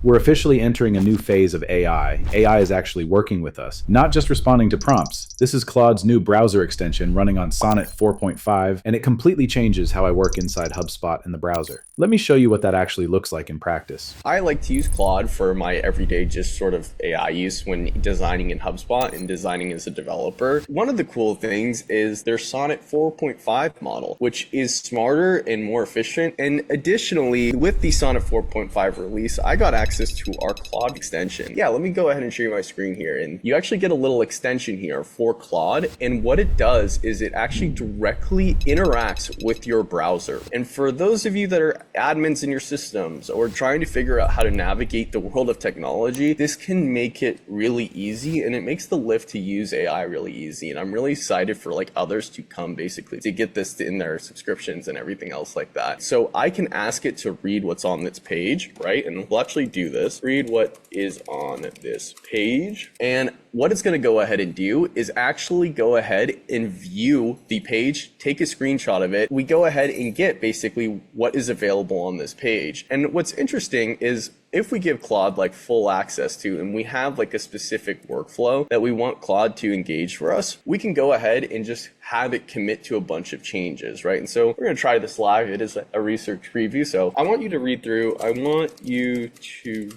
We're officially entering a new phase of AI. AI is actually working with us, not just responding to prompts. This is Claude's new browser extension running on Sonnet 4.5, and it completely changes how I work inside HubSpot in the browser. Let me show you what that actually looks like in practice. I like to use Claude for my everyday just sort of AI use when designing in HubSpot and designing as a developer. One of the cool things is their Sonnet 4.5 model, which is smarter and more efficient. And additionally, with the Sonnet 4.5 release, I got access to our Claude extension. Yeah, let me go ahead and share my screen here. And you actually get a little extension here for Claude. And what it does is it actually directly interacts with your browser. And for those of you that are admins in your systems or trying to figure out how to navigate the world of technology, this can make it really easy, and it makes the lift to use AI really easy. And I'm really excited for like others to come basically to get this in their subscriptions and everything else like that. So I can ask it to read what's on this page, right? And we'll actually do this. Read what is on this page. And what it's going to go ahead and do is actually go ahead and view the page, take a screenshot of it. We go ahead and get basically what is available on this page. And what's interesting is if we give Claude like full access to, and we have like a specific workflow that we want Claude to engage for us, we can go ahead and just have it commit to a bunch of changes, right? And so we're going to try this live. It is a research preview. So I want you to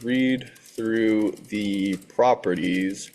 read through the properties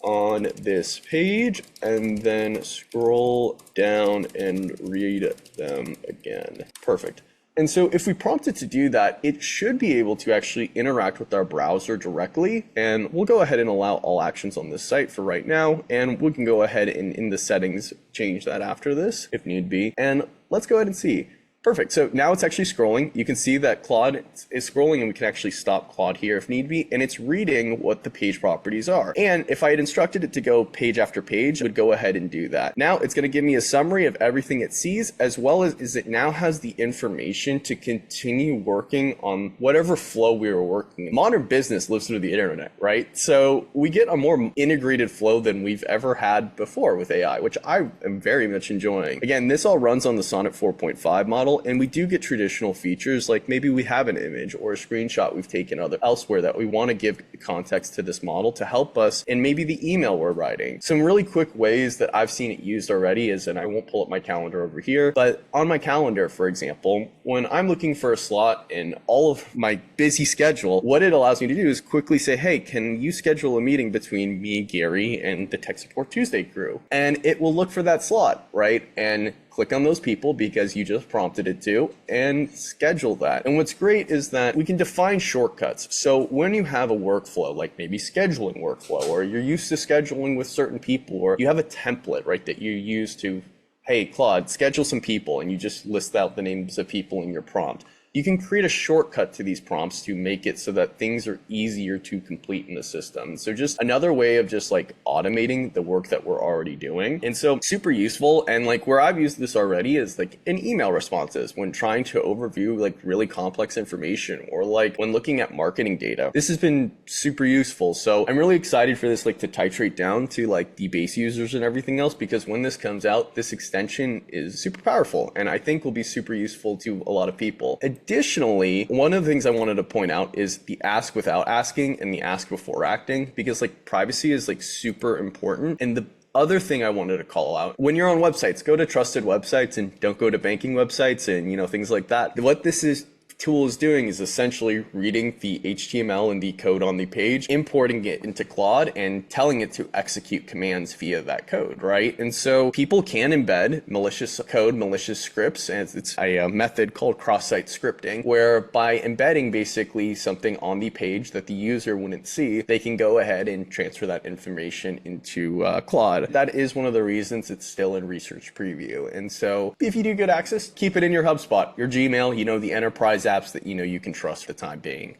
on this page and then scroll down and read them again. Perfect. And so if we prompt it to do that, it should be able to actually interact with our browser directly. And we'll go ahead and allow all actions on this site for right now. And we can go ahead and in the settings, change that after this if need be. And let's go ahead and see. Perfect. So now it's actually scrolling. You can see that Claude is scrolling, and we can actually stop Claude here if need be. And it's reading what the page properties are. And if I had instructed it to go page after page, it would go ahead and do that. Now it's going to give me a summary of everything it sees, as well as it now has the information to continue working on whatever flow we were working in. Modern business lives through the internet, right? So we get a more integrated flow than we've ever had before with AI, which I am very much enjoying. Again, this all runs on the Sonnet 4.5 model. And we do get traditional features like maybe we have an image or a screenshot we've taken elsewhere that we want to give context to this model to help us in maybe the email we're writing. Some really quick ways that I've seen it used already is, and I won't pull up my calendar over here, but on my calendar, for example, when I'm looking for a slot in all of my busy schedule, what it allows me to do is quickly say, hey, can you schedule a meeting between me, Gary, and the Tech Support Tuesday crew? And it will look for that slot, right? And click on those people because you just prompted it to and schedule that. And what's great is that we can define shortcuts. So when you have a workflow, like maybe scheduling workflow, or you're used to scheduling with certain people, or you have a template, right, that you use to, hey, Claude, schedule some people, and you just list out the names of people in your prompt. You can create a shortcut to these prompts to make it so that things are easier to complete in the system. So just another way of just like automating the work that we're already doing. And so super useful. And like where I've used this already is like in email responses when trying to overview like really complex information, or like when looking at marketing data. This has been super useful. So I'm really excited for this like to titrate down to like the base users and everything else, because when this comes out, this extension is super powerful and I think will be super useful to a lot of people. Additionally, one of the things I wanted to point out is the ask without asking and the ask before acting, because like privacy is like super important. And the other thing I wanted to call out, when you're on websites, go to trusted websites and don't go to banking websites and things like that. What this tool is doing is essentially reading the HTML and the code on the page, importing it into Claude, and telling it to execute commands via that code, right? And so people can embed malicious code, malicious scripts, and it's a method called cross-site scripting, where by embedding basically something on the page that the user wouldn't see, they can go ahead and transfer that information into Claude. That is one of the reasons it's still in research preview. And so if you do get access, keep it in your HubSpot, your Gmail, the enterprise apps that you can trust for the time being.